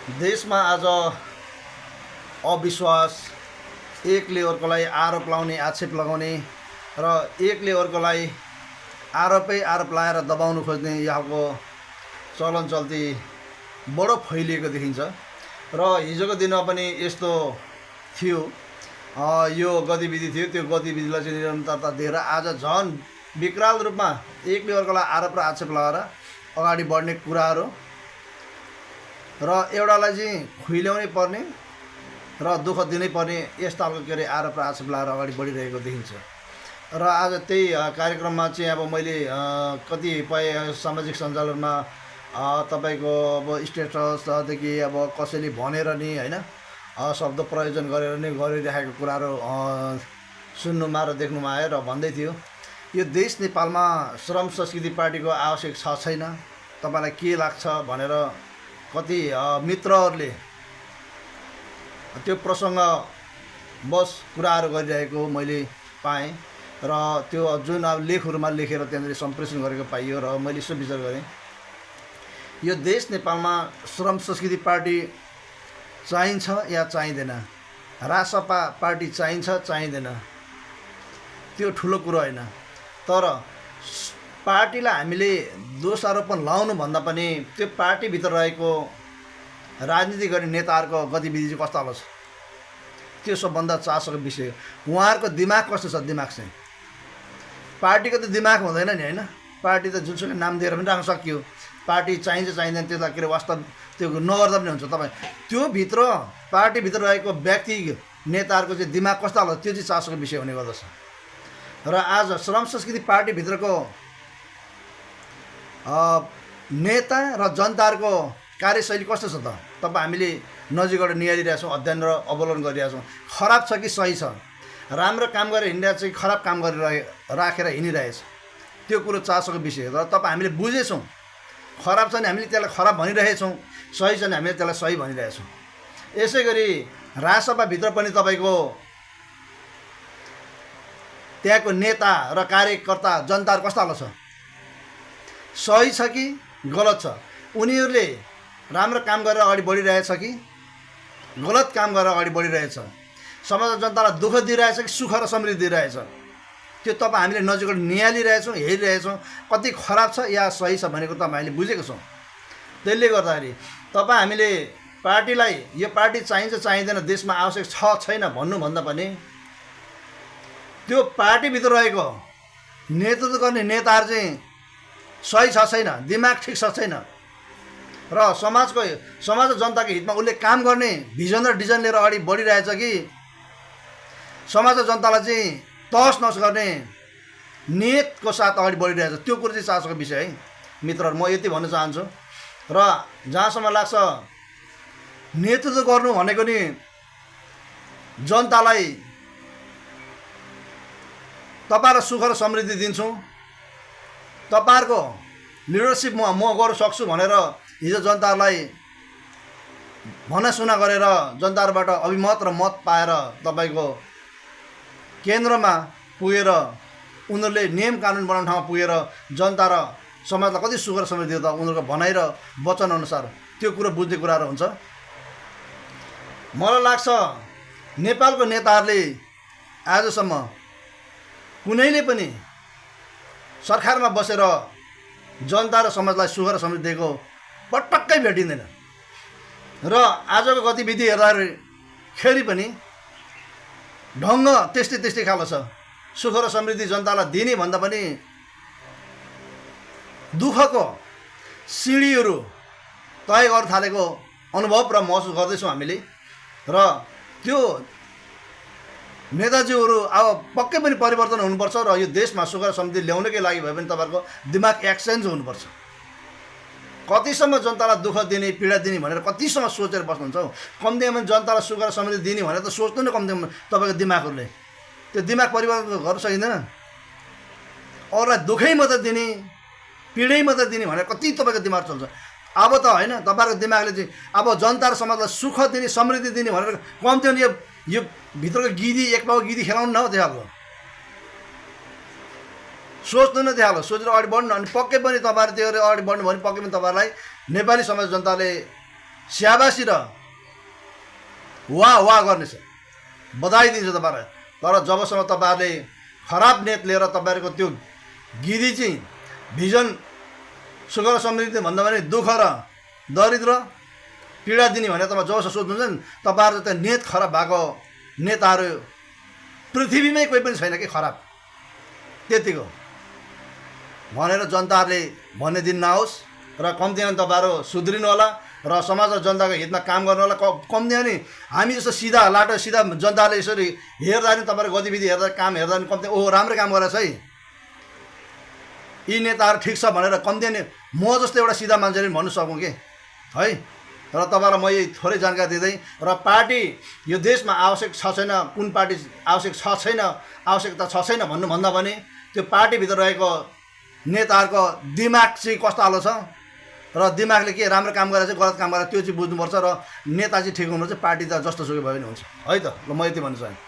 देशमा आज अविश्वास, एकले अर्कोलाई आरोप लाउने, आक्षेप लगाउने र एकले अर्कोलाई आरोप लाएर दबाउनु खोज्ने यहाँको चलन चल्ती बडो फैलिएको देखिन्छ। र हिजोको दिनमा पनि यस्तो थियो, यो गतिविधि थियो। त्यो गतिविधिलाई चाहिँ निरन्तरता दिएर आज झन् विकराल रूपमा एकले अर्कोलाई आरोप र आक्षेप लगाएर अगाडि बढ्ने कुराहरू र एउटालाई चाहिँ खुइल्याउनै पर्ने र दुःख दिनै पर्ने यस खालको आरोप र आक्षेप लगाएर अगाडि बढिरहेको देखिन्छ। र आज त्यही कार्यक्रममा चाहिँ अब मैले कतिपय सामाजिक सञ्जालमा तपाईँको अब स्टेटसदेखि अब कसैले भनेर नि होइन शब्द प्रयोजन गरेर नै गरिरहेको कुराहरू सुन्नुमा र देख्नुमा आयो र भन्दै थियो, यो देश नेपालमा श्रम संस्कृति पार्टीको आवश्यक छ छैन, तपाईँलाई के लाग्छ भनेर कति मित्रहरूले त्यो प्रसङ्ग बस कुराहरू गरिरहेको मैले पाएँ। र त्यो जुन अब लेखहरूमा लेखेर त्यहाँनिर सम्प्रेषण गरेको पाइयो। र मैले यसो विचार गरेँ, यो देश नेपालमा श्रम संस्कृति पार्टी चाहिन्छ या चाहिँदैन, रासपा पार्टी चाहिन्छ चाहिँदैन, त्यो ठुलो कुरो होइन। तर पार्टीलाई हामीले दोषारोपण लाउनुभन्दा पनि त्यो पार्टीभित्र रहेको राजनीति गर्ने नेताहरूको गतिविधि चाहिँ कस्तो खालको छ, त्यो सबभन्दा चासोको विषय हो। उहाँहरूको दिमाग कस्तो छ, दिमाग चाहिँ पार्टीको त दिमाग हुँदैन नि होइन। पार्टी त जुनसुकै नाम दिएर पनि राख्न सकियो, पार्टी चाहिन्छ चाहिँदैन त्यसलाई वास्तव त्यो नगर्दा पनि हुन्छ। तपाईँ त्यो भित्र पार्टीभित्र रहेको व्यक्ति नेताहरूको चाहिँ दिमाग कस्तो खालको त्यो चाहिँ चासोको विषय हुने गर्दछ। र आज श्रम संस्कृति पार्टीभित्रको नेता र जनताहरूको कार्यशैली कस्तो छ त तपाईँ हामीले नजिकबाट निहालिरहेछौँ, अध्ययन र अवलोकन गरिरहेछौँ। खराब छ कि सही छ, राम्रो काम गरेर हिँडिरहेको चाहिँ खराब काम गरेर राखेर हिँडिरहेछ, त्यो कुरो चासोको विषय हो। र तपाईँ हामीले बुझेछौँ, खराब छ भने हामीले त्यसलाई खराब भनिरहेछौँ, सही छ भने हामीले त्यसलाई सही भनिरहेछौँ। यसै गरी राजसभाभित्र पनि तपाईँको त्यहाँको नेता र कार्यकर्ता जनताहरू कस्तो खालको छ, सही छ कि गलत छ, उनीहरूले राम्रो काम गरेर अगाडि बढिरहेछ कि गलत काम गरेर अगाडि बढिरहेछ, समाज जनतालाई दुःख दिइरहेछ कि सुख र समृद्धि दिइरहेछ, त्यो तपाईँ हामीले नजिकबाट निहालिरहेछौँ, हेरिरहेछौँ। कति खराब छ या सही छ भनेको तपाईँ हामीले बुझेको छौँ। त्यसले गर्दाखेरि तपाईँ हामीले पार्टीलाई यो पार्टी चाहिन्छ चाहिँदैन, देशमा आवश्यक छ छैन भन्नुभन्दा पनि त्यो पार्टीभित्र रहेको नेतृत्व गर्ने नेताहरू चाहिँ सही छ छैन, दिमाग ठिक छ छैन, र समाज र जनताको हितमा उसले काम गर्ने भिजन र डिजाइन लिएर अगाडि बढिरहेछ कि समाज र जनतालाई चाहिँ तहस नहस गर्ने नियतको साथ अगाडि बढिरहेछ, त्यो कुरो चाहिँ चासोको विषय है मित्रहरू। म यति भन्न चाहन्छु। र जहाँसम्म लाग्छ नेतृत्व गर्नु भनेको नि जनतालाई तपाईँलाई सुख र समृद्धि दिन्छु, तपाईँहरूको लिडरसिप म गर्न सक्छु भनेर हिजो जनताहरूलाई भनासुना गरेर जनताहरूबाट अभिमत र मत पाएर तपाईँको केन्द्रमा पुगेर उनीहरूले नियम कानुन बनाउने ठाउँमा पुगेर जनता र समाजलाई कति सुख र समृद्धि दियो त उनीहरूको भनाइ र वचनअनुसार त्यो कुरो बुझ्ने कुराहरू हुन्छ। मलाई लाग्छ नेपालको नेताहरूले आजसम्म कुनैले पनि सरकारमा बसेर जनता र समाजलाई सुख र समृद्धि दिएको पटक्कै भेटिँदैन। र आजको गतिविधि हेर्दाखेरि पनि ढङ्ग त्यस्तै खालको छ। सुख र समृद्धि जनतालाई दिने भन्दा पनि दुःखको सिँढीहरू तय गर्न थालेको अनुभव र महसुस गर्दैछौँ हामीले। र त्यो नेताजीहरू अब पक्कै पनि परिवर्तन हुनुपर्छ र यो देशमा सुख र समृद्धि ल्याउनकै लागि भए पनि तपाईँहरूको दिमाग एक्सचेन्ज हुनुपर्छ। कतिसम्म जनतालाई दुःख दिने पीडा दिने भनेर कतिसम्म सोचेर बस्नुहुन्छ हौ। कम्तीमा जनतालाई सुख र समृद्धि दिने भनेर त सोच्नु नै कम्तीमा तपाईँको दिमागहरूले त्यो दिमाग परिवर्तन गर्न सकिँदैन। अरूलाई दुःखै मात्रै दिने पीडै मात्रै दिने भनेर कति तपाईँको दिमाग चल्छ। अब त होइन, तपाईँहरूको दिमागले चाहिँ अब जनता र समाजलाई सुख दिने समृद्धि दिने भनेर कम्ती यो भित्रको गिदी एक पाउ गिदी खेलाउनु न हो, त्यो खालको सोच्नु न, त्यो खालको सोचेर अगाडि बढ्नु। अनि पक्कै पनि तपाईँहरू त्यो अगाडि बढ्नु भने पक्कै पनि तपाईँहरूलाई नेपाली समाज जनताले स्याबासी र वाह वाह गर्नेछ, बधाई दिन्छ तपाईँहरूलाई। तर जबसम्म तपाईँहरूले खराब नेत लिएर तपाईँहरूको त्यो गिरी चाहिँ भिजन सुख र समृद्धि भन्दा पनि दुःख र दरिद्र पीडा दिने भनेर तपाईँ जबसम्म सोध्नुहुन्छ नि, तपाईँहरू त नेत खराब भएको नेताहरू पृथ्वीमै कोही पनि छैन कि खराब, त्यतिको भनेर जनताहरूले भन्ने दिन नआओस्। र कम्तीमा तपाईँहरू सुध्रिनु होला र समाज र जनताको हितमा काम गर्नु होला। कम्तीमा नि हामी जस्तो सिधा लाटो सिधा जनताले यसरी हेर्दा नि तपाईँहरूको गतिविधि हेर्दा काम हेर्दा नि कम्ती ओहो राम्रो काम गरेछ है, यी नेताहरू ठिक छ भनेर कम्ती नि म जस्तो एउटा सिधा मान्छेले भन्नु सकौँ कि है। र तपाईँलाई म यही थोरै जानकारी दिँदै र पार्टी यो देशमा आवश्यक छ छैन, कुन पार्टी आवश्यक छ छैन, आवश्यकता छ छैन भन्नुभन्दा पनि त्यो पार्टीभित्र रहेको नेताहरूको दिमाग चाहिँ कस्तो हालो छ र दिमागले के राम्रो काम गरेर चाहिँ गलत काम गरेर त्यो चाहिँ बुझ्नुपर्छ। र नेता चाहिँ ठिक हुनुपर्छ, पार्टी त जस्तो सुकै भयो भने हुन्छ है त। ल म यति भन्न चाहेँ।